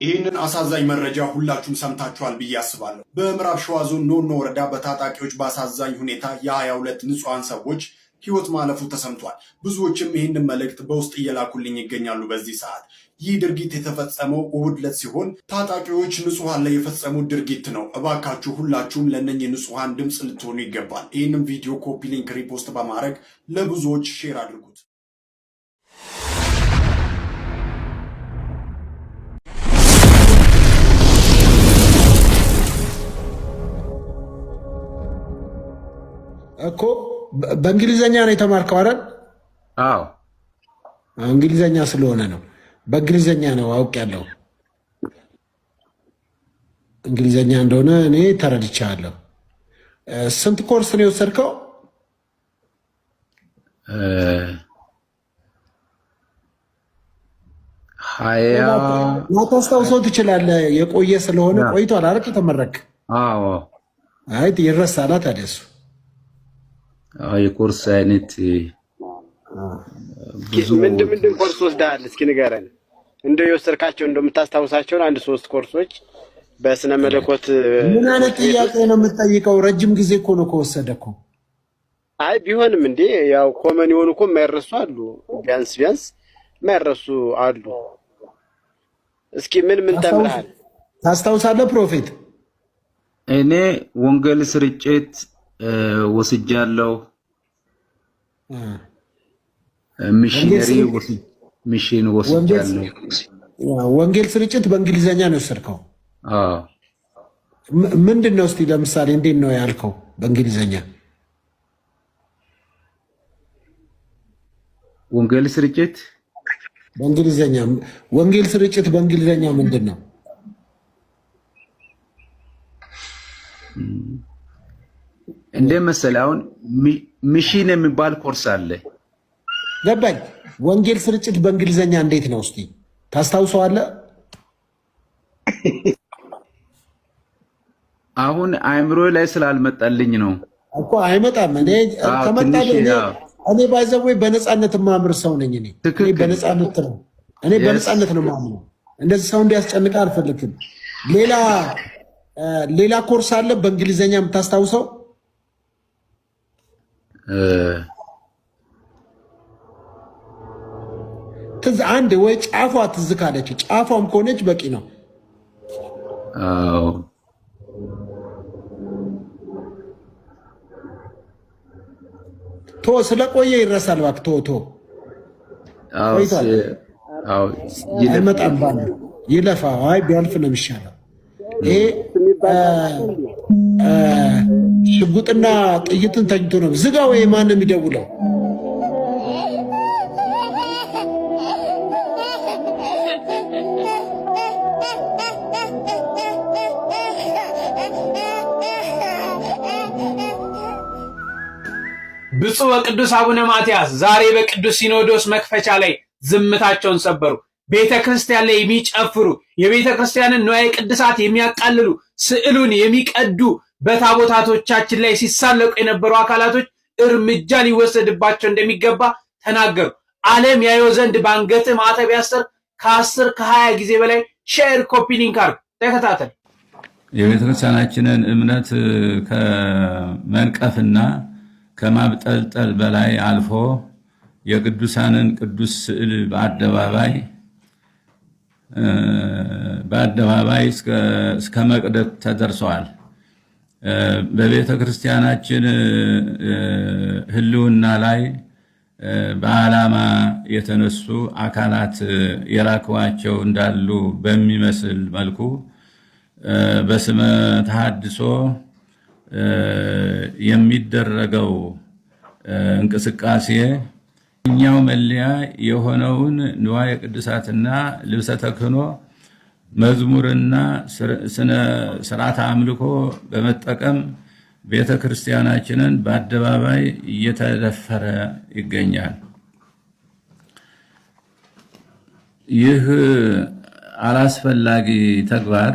ይህንን አሳዛኝ መረጃ ሁላችሁም ሰምታችኋል ብዬ አስባለሁ። በምዕራብ ሸዋ ዞን ኖኖ ወረዳ በታጣቂዎች በአሳዛኝ ሁኔታ የ22 ንጹሐን ሰዎች ህይወት ማለፉ ተሰምቷል። ብዙዎችም ይህንን መልእክት በውስጥ እየላኩልኝ ይገኛሉ። በዚህ ሰዓት ይህ ድርጊት የተፈጸመው እሁድ ዕለት ሲሆን ታጣቂዎች ንጹሐን ላይ የፈጸሙት ድርጊት ነው። እባካችሁ ሁላችሁም ለእነኝህ ንጹሐን ድምፅ ልትሆኑ ይገባል። ይህንን ቪዲዮ ኮፒ ሊንክ፣ ሪፖስት በማድረግ ለብዙዎች ሼር አድርጉት። እኮ በእንግሊዘኛ ነው የተማርከው አይደል? አዎ እንግሊዘኛ ስለሆነ ነው። በእንግሊዘኛ ነው አውቄያለሁ። እንግሊዘኛ እንደሆነ እኔ ተረድቻለሁ። ስንት ኮርስ ነው የወሰድከው? ማታስታውሰው ትችላለህ። የቆየ ስለሆነ ቆይቷል አይደል? ከተመረክ። አዎ አይ ይረሳላ ታዲያ እሱ የኮርስ አይነት ብዙ ምንድን ኮርስ ወስደሃል? እስኪ ንገረን። እንደው የወሰድካቸው እንደምታስታውሳቸውን አንድ 3 ኮርሶች በስነ መለኮት። ምን አይነት ጥያቄ ነው የምትጠይቀው? ረጅም ጊዜ እኮ ነው ከወሰደ እኮ። አይ ቢሆንም እንዴ ያው ኮመን የሆኑ እኮ የማይረሱ አሉ። ቢያንስ የማይረሱ አሉ። እስኪ ምን ተምረሃል? ታስታውሳለህ ፕሮፌት? እኔ ወንጌል ስርጭት ወስጃለሁ። ሚሽን ወስጃለሁ። ወንጌል ስርጭት በእንግሊዘኛ ነው የወሰድከው? አዎ። ምንድን ነው እስቲ ለምሳሌ እንዴት ነው ያልከው በእንግሊዘኛ? ወንጌል ስርጭት በእንግሊዘኛ ወንጌል ስርጭት በእንግሊዘኛ ምንድን ነው? እንደ መሰለህ አሁን ሚሽን የሚባል ኮርስ አለ። ገባኝ። ወንጌል ስርጭት በእንግሊዘኛ እንዴት ነው እስቲ ታስታውሰዋለህ? አሁን አእምሮ ላይ ስላልመጣልኝ ነው እኮ። አይመጣም። እኔ ባይዘው በነፃነት ማምር ሰው ነኝ። እኔ በነፃነት ነው ማምነው። እንደዚህ ሰው እንዲያስጨንቅ አልፈልግም። ሌላ ኮርስ አለ በእንግሊዘኛ የምታስታውሰው? አንድ ወይ ጫፏ ትዝ ካለች፣ ጫፏም ከሆነች በቂ ነው። አዎ ስለቆየ ይረሳል። እባክህ አይመጣም። ይለፋ። አይ ቢያልፍ ነው የሚሻለው። ይሄ ሽጉጥና ጥይትን ተኝቶ ነው። ዝጋ ወይ ማን ነው የሚደውለው? ብፁዕ ወቅዱስ አቡነ ማትያስ ዛሬ በቅዱስ ሲኖዶስ መክፈቻ ላይ ዝምታቸውን ሰበሩ። ቤተ ክርስቲያን ላይ የሚጨፍሩ፣ የቤተ ክርስቲያንን ንዋየ ቅድሳት የሚያቃልሉ፣ ስዕሉን የሚቀዱ፣ በታቦታቶቻችን ላይ ሲሳለቁ የነበሩ አካላቶች እርምጃ ሊወሰድባቸው እንደሚገባ ተናገሩ። ዓለም ያየው ዘንድ በአንገት ማተብ ያስር። ከ10 ከ20 ጊዜ በላይ ሼር፣ ኮፒ ሊንክ አድርግ። ተከታተል። የቤተ ክርስቲያናችንን እምነት ከመንቀፍና ከማብጠልጠል በላይ አልፎ የቅዱሳንን ቅዱስ ስዕል በአደባባይ እስከ መቅደት ተደርሰዋል። በቤተ ክርስቲያናችን ሕልውና ላይ በዓላማ የተነሱ አካላት የላክዋቸው እንዳሉ በሚመስል መልኩ በስመ ተሐድሶ የሚደረገው እንቅስቃሴ እኛው መለያ የሆነውን ንዋየ ቅድሳትና ልብሰ ተክህኖ፣ መዝሙርና ስርዓተ አምልኮ በመጠቀም ቤተ ክርስቲያናችንን በአደባባይ እየተደፈረ ይገኛል። ይህ አላስፈላጊ ተግባር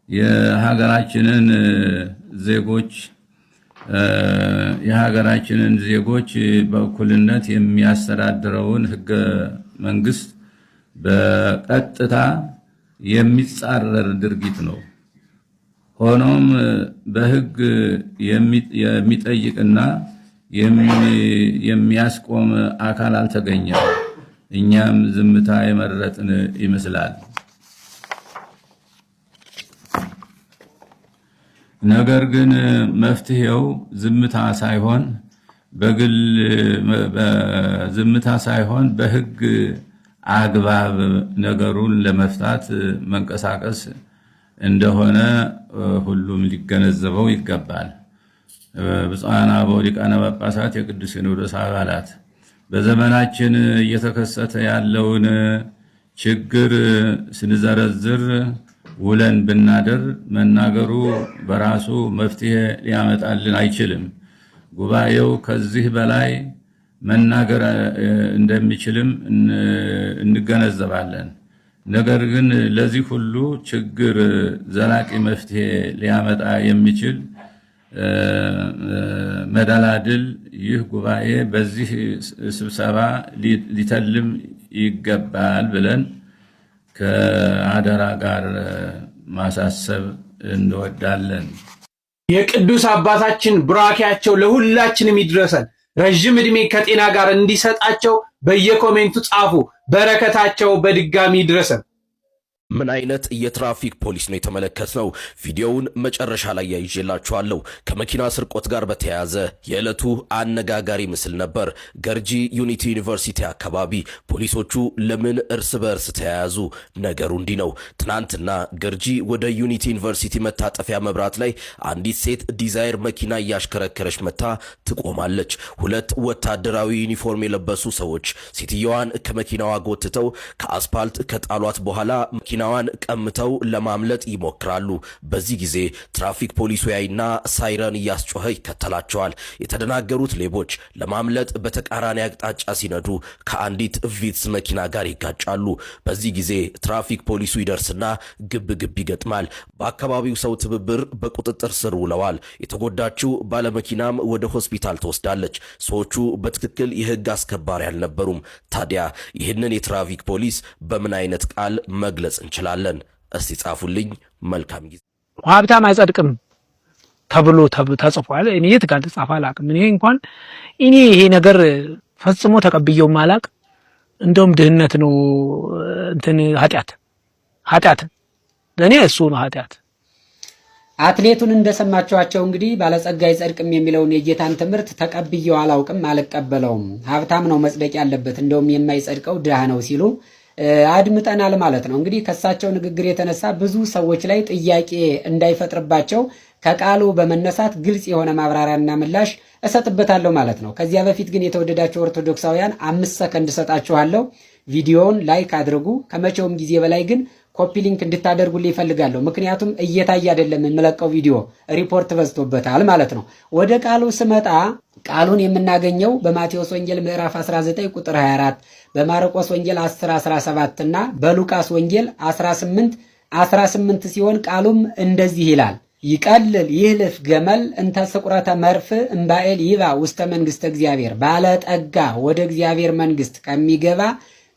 የሀገራችንን ዜጎች በእኩልነት የሚያስተዳድረውን ህገ መንግስት በቀጥታ የሚጻረር ድርጊት ነው። ሆኖም በሕግ የሚጠይቅና የሚያስቆም አካል አልተገኘም። እኛም ዝምታ የመረጥን ይመስላል። ነገር ግን መፍትሄው ዝምታ ሳይሆን በሕግ አግባብ ነገሩን ለመፍታት መንቀሳቀስ እንደሆነ ሁሉም ሊገነዘበው ይገባል። ብፁዓን አበው ሊቃነ ጳጳሳት፣ የቅዱስ ሲኖዶስ አባላት በዘመናችን እየተከሰተ ያለውን ችግር ስንዘረዝር ውለን ብናደር መናገሩ በራሱ መፍትሄ ሊያመጣልን አይችልም። ጉባኤው ከዚህ በላይ መናገር እንደሚችልም እንገነዘባለን። ነገር ግን ለዚህ ሁሉ ችግር ዘላቂ መፍትሄ ሊያመጣ የሚችል መደላድል ይህ ጉባኤ በዚህ ስብሰባ ሊተልም ይገባል ብለን ከአደራ ጋር ማሳሰብ እንወዳለን። የቅዱስ አባታችን ቡራኪያቸው ለሁላችንም ይድረሰን። ረጅም ዕድሜ ከጤና ጋር እንዲሰጣቸው በየኮሜንቱ ጻፉ። በረከታቸው በድጋሚ ይድረሰን። ምን አይነት የትራፊክ ፖሊስ ነው የተመለከትነው? ቪዲዮውን መጨረሻ ላይ ያይዤላችኋለሁ። ከመኪና ስርቆት ጋር በተያያዘ የዕለቱ አነጋጋሪ ምስል ነበር። ገርጂ ዩኒቲ ዩኒቨርሲቲ አካባቢ ፖሊሶቹ ለምን እርስ በእርስ ተያያዙ? ነገሩ እንዲህ ነው። ትናንትና ገርጂ ወደ ዩኒቲ ዩኒቨርሲቲ መታጠፊያ መብራት ላይ አንዲት ሴት ዲዛይር መኪና እያሽከረከረች መታ ትቆማለች። ሁለት ወታደራዊ ዩኒፎርም የለበሱ ሰዎች ሴትየዋን ከመኪናዋ ጎትተው ከአስፓልት ከጣሏት በኋላ መኪናዋን ቀምተው ለማምለጥ ይሞክራሉ። በዚህ ጊዜ ትራፊክ ፖሊሱ ያይና ሳይረን እያስጮኸ ይከተላቸዋል። የተደናገሩት ሌቦች ለማምለጥ በተቃራኒ አቅጣጫ ሲነዱ ከአንዲት ቪትስ መኪና ጋር ይጋጫሉ። በዚህ ጊዜ ትራፊክ ፖሊሱ ይደርስና ግብ ግብ ይገጥማል። በአካባቢው ሰው ትብብር በቁጥጥር ስር ውለዋል። የተጎዳችው ባለመኪናም ወደ ሆስፒታል ተወስዳለች። ሰዎቹ በትክክል የህግ አስከባሪ አልነበሩም። ታዲያ ይህንን የትራፊክ ፖሊስ በምን አይነት ቃል መግለጽ እንችላለን? እስቲ ጻፉልኝ። መልካም ጊዜ። ሀብታም አይጸድቅም ተብሎ ተጽፏል። እኔ የት ጋር ተጻፈ አላውቅም። እኔ ይሄ ነገር ፈጽሞ ተቀብየው ማላቅ። እንደውም ድህነት ነው ኃጢአት ለኔ እሱ ነው ኃጢአት። አትሌቱን እንደሰማችኋቸው እንግዲህ ባለጸጋ አይጸድቅም የሚለውን የጌታን ትምህርት ተቀብየው አላውቅም፣ አልቀበለውም። ሀብታም ነው መጽደቅ ያለበት፣ እንደውም የማይጸድቀው ድሃ ነው ሲሉ አድምጠናል ማለት ነው። እንግዲህ ከሳቸው ንግግር የተነሳ ብዙ ሰዎች ላይ ጥያቄ እንዳይፈጥርባቸው ከቃሉ በመነሳት ግልጽ የሆነ ማብራሪያና ምላሽ እሰጥበታለሁ ማለት ነው። ከዚያ በፊት ግን የተወደዳቸው ኦርቶዶክሳውያን 5 ሰከንድ እሰጣችኋለሁ። ቪዲዮውን ላይክ አድርጉ። ከመቼውም ጊዜ በላይ ግን ኮፒ ሊንክ እንድታደርጉልኝ ይፈልጋለሁ። ምክንያቱም እየታየ አይደለም የምለቀው ቪዲዮ፣ ሪፖርት በዝቶበታል ማለት ነው። ወደ ቃሉ ስመጣ ቃሉን የምናገኘው በማቴዎስ ወንጌል ምዕራፍ 19 ቁጥር 24፣ በማርቆስ ወንጌል 10:17 እና በሉቃስ ወንጌል 18:18 ሲሆን ቃሉም እንደዚህ ይላል። ይቀልል ይህልፍ ገመል እንተ ስቁረተ መርፍ እምባኤል ይባ ውስተ መንግስተ እግዚአብሔር። ባለጠጋ ወደ እግዚአብሔር መንግስት ከሚገባ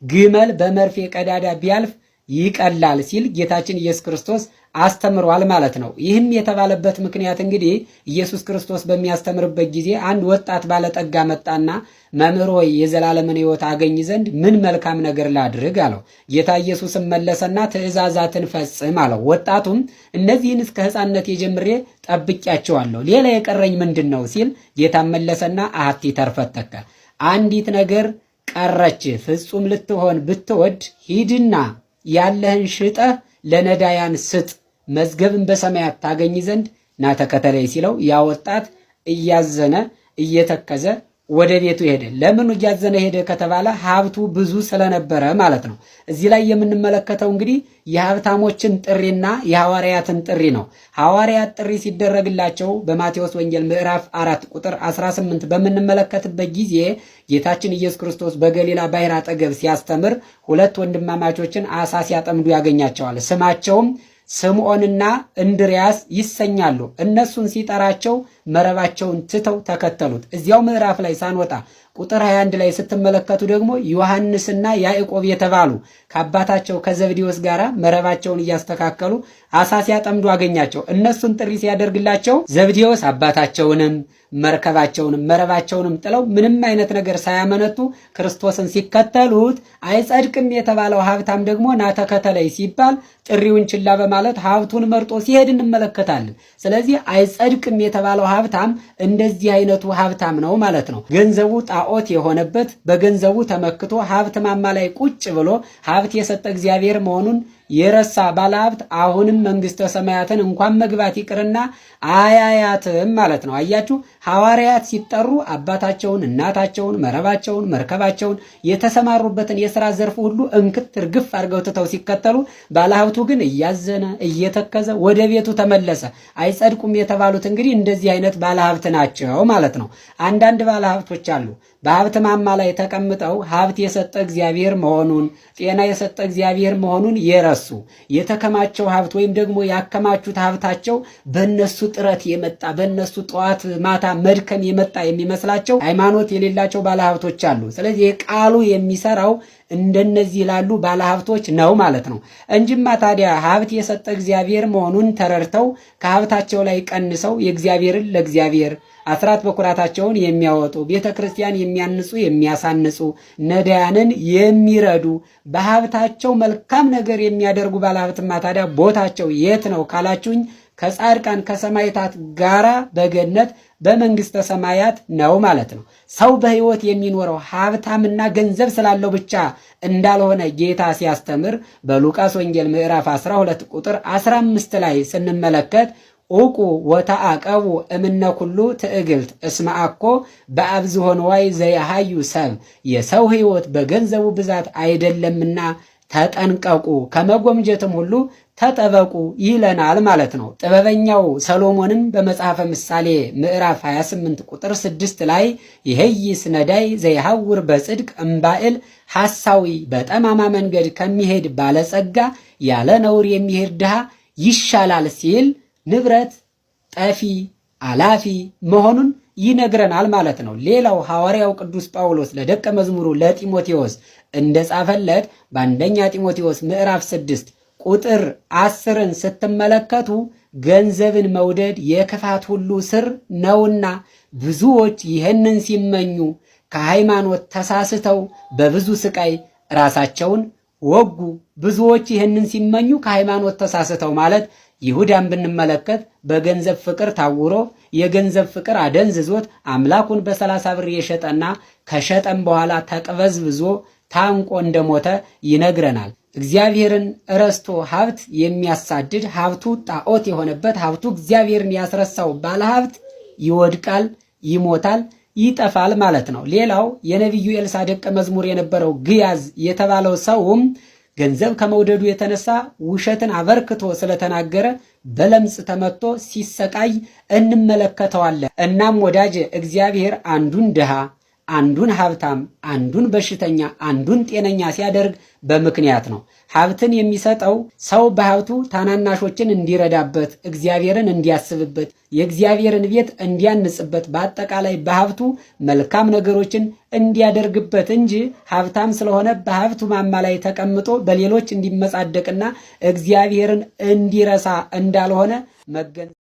ግመል በመርፌ ቀዳዳ ቢያልፍ ይቀላል ሲል ጌታችን ኢየሱስ ክርስቶስ አስተምሯል ማለት ነው። ይህም የተባለበት ምክንያት እንግዲህ ኢየሱስ ክርስቶስ በሚያስተምርበት ጊዜ አንድ ወጣት ባለጠጋ መጣና መምህር ሆይ የዘላለምን ሕይወት አገኝ ዘንድ ምን መልካም ነገር ላድርግ አለው። ጌታ ኢየሱስም መለሰና ትእዛዛትን ፈጽም አለው። ወጣቱም እነዚህን እስከ ሕፃንነት ጀምሬ ጠብቄያቸዋለሁ፣ ሌላ የቀረኝ ምንድን ነው ሲል ጌታ መለሰና አሐቲ ተርፈተከ፣ አንዲት ነገር ቀረች፣ ፍጹም ልትሆን ብትወድ ሂድና ያለህን ሽጠህ ለነዳያን ስጥ፣ መዝገብን በሰማያት ታገኝ ዘንድ ና ተከተለኝ ሲለው ያ ወጣት እያዘነ እየተከዘ ወደ ቤቱ ሄደ። ለምን እያዘነ ሄደ ከተባለ ሀብቱ ብዙ ስለነበረ ማለት ነው። እዚህ ላይ የምንመለከተው እንግዲህ የሀብታሞችን ጥሪና የሐዋርያትን ጥሪ ነው። ሐዋርያት ጥሪ ሲደረግላቸው በማቴዎስ ወንጌል ምዕራፍ 4 ቁጥር 18 በምንመለከትበት ጊዜ ጌታችን ኢየሱስ ክርስቶስ በገሊላ ባሕር አጠገብ ሲያስተምር ሁለት ወንድማማቾችን አሳ ሲያጠምዱ ያገኛቸዋል። ስማቸውም ስምዖንና እንድርያስ ይሰኛሉ። እነሱን ሲጠራቸው መረባቸውን ትተው ተከተሉት። እዚያው ምዕራፍ ላይ ሳንወጣ ቁጥር 21 ላይ ስትመለከቱ ደግሞ ዮሐንስና ያዕቆብ የተባሉ ከአባታቸው ከዘብዴዎስ ጋር መረባቸውን እያስተካከሉ አሳ ሲያጠምዱ አገኛቸው። እነሱን ጥሪ ሲያደርግላቸው ዘብዴዎስ አባታቸውንም መረባቸውንም ጥለው ምንም አይነት ነገር ሳያመነቱ ክርስቶስን ሲከተሉት አይጸድቅም የተባለው ሀብታም ደግሞ ና ተከተለኝ ሲባል ጥሪውን ችላ በማለት ሀብቱን መርጦ ሲሄድ እንመለከታለን። ስለዚህ አይጸድቅም የተባለው ሀብታም እንደዚህ አይነቱ ሀብታም ነው ማለት ነው። ገንዘቡ ጣዖት የሆነበት በገንዘቡ ተመክቶ ሀብት ማማ ላይ ቁጭ ብሎ ሀብት የሰጠ እግዚአብሔር መሆኑን የረሳ ባለሀብት አሁንም መንግስተ ሰማያትን እንኳን መግባት ይቅርና አያያትም ማለት ነው። አያችሁ፣ ሐዋርያት ሲጠሩ አባታቸውን፣ እናታቸውን፣ መረባቸውን፣ መርከባቸውን የተሰማሩበትን የሥራ ዘርፍ ሁሉ እንክት እርግፍ አድርገው ትተው ሲከተሉ፣ ባለሀብቱ ግን እያዘነ እየተከዘ ወደ ቤቱ ተመለሰ። አይጸድቁም የተባሉት እንግዲህ እንደዚህ አይነት ባለሀብት ናቸው ማለት ነው። አንዳንድ ባለሀብቶች አሉ በሀብት ማማ ላይ ተቀምጠው ሀብት የሰጠ እግዚአብሔር መሆኑን ጤና የሰጠ እግዚአብሔር መሆኑን የረሱ የተከማቸው ሀብት ወይም ደግሞ ያከማቹት ሀብታቸው በእነሱ ጥረት የመጣ በእነሱ ጠዋት ማታ መድከም የመጣ የሚመስላቸው ሃይማኖት የሌላቸው ባለሀብቶች አሉ። ስለዚህ ቃሉ የሚሰራው እንደነዚህ ላሉ ባለሀብቶች ነው ማለት ነው እንጂማ ታዲያ ሀብት የሰጠ እግዚአብሔር መሆኑን ተረድተው ከሀብታቸው ላይ ቀንሰው የእግዚአብሔርን ለእግዚአብሔር አስራት በኩራታቸውን የሚያወጡ ቤተ ክርስቲያን የሚያንጹ የሚያሳንጹ ነዳያንን የሚረዱ በሀብታቸው መልካም ነገር የሚያደርጉ ባለሀብትማ ታዲያ ቦታቸው የት ነው ካላችሁኝ ከጻድቃን ከሰማዕታት ጋራ በገነት በመንግስተ ሰማያት ነው ማለት ነው። ሰው በህይወት የሚኖረው ሀብታምና ገንዘብ ስላለው ብቻ እንዳልሆነ ጌታ ሲያስተምር በሉቃስ ወንጌል ምዕራፍ 12 ቁጥር 15 ላይ ስንመለከት ኡቁ ወተአቀቡ እምነ ኩሉ ትዕግልት እስመ አኮ በአብዝሖ ንዋይ ዘያሃዩ ሰብ የሰው ህይወት በገንዘቡ ብዛት አይደለምና ተጠንቀቁ ከመጎምጀትም ሁሉ ተጠበቁ ይለናል ማለት ነው። ጥበበኛው ሰሎሞንም በመጽሐፈ ምሳሌ ምዕራፍ 28 ቁጥር 6 ላይ ይሄይስ ነዳይ ዘይሐውር በጽድቅ እምባእል ሐሳዊ በጠማማ መንገድ ከሚሄድ ባለጸጋ ያለ ነውር የሚሄድ ድሃ ይሻላል ሲል ንብረት ጠፊ አላፊ መሆኑን ይነግረናል ማለት ነው። ሌላው ሐዋርያው ቅዱስ ጳውሎስ ለደቀ መዝሙሩ ለጢሞቴዎስ እንደጻፈለት በአንደኛ ጢሞቴዎስ ምዕራፍ 6 ቁጥር 10ን ስትመለከቱ ገንዘብን መውደድ የክፋት ሁሉ ስር ነውና ብዙዎች ይህንን ሲመኙ ከሃይማኖት ተሳስተው በብዙ ስቃይ ራሳቸውን ወጉ። ብዙዎች ይህንን ሲመኙ ከሃይማኖት ተሳስተው ማለት ይሁዳን ብንመለከት በገንዘብ ፍቅር ታውሮ የገንዘብ ፍቅር አደንዝዞት አምላኩን በ30 ብር የሸጠና ከሸጠም በኋላ ተቅበዝብዞ ታንቆ እንደሞተ ይነግረናል። እግዚአብሔርን ረስቶ ሀብት የሚያሳድድ ሀብቱ ጣዖት የሆነበት ሀብቱ እግዚአብሔርን ያስረሳው ባለሀብት ይወድቃል፣ ይሞታል፣ ይጠፋል ማለት ነው። ሌላው የነቢዩ ኤልሳ ደቀ መዝሙር የነበረው ግያዝ የተባለው ሰውም ገንዘብ ከመውደዱ የተነሳ ውሸትን አበርክቶ ስለተናገረ በለምጽ ተመቶ ሲሰቃይ እንመለከተዋለን። እናም ወዳጅ እግዚአብሔር አንዱን ድሃ፣ አንዱን ሀብታም፣ አንዱን በሽተኛ፣ አንዱን ጤነኛ ሲያደርግ በምክንያት ነው። ሀብትን የሚሰጠው ሰው በሀብቱ ታናናሾችን እንዲረዳበት፣ እግዚአብሔርን እንዲያስብበት፣ የእግዚአብሔርን ቤት እንዲያንጽበት፣ በአጠቃላይ በሀብቱ መልካም ነገሮችን እንዲያደርግበት እንጂ ሀብታም ስለሆነ በሀብቱ ማማ ላይ ተቀምጦ በሌሎች እንዲመጻደቅና እግዚአብሔርን እንዲረሳ እንዳልሆነ መገንዘብ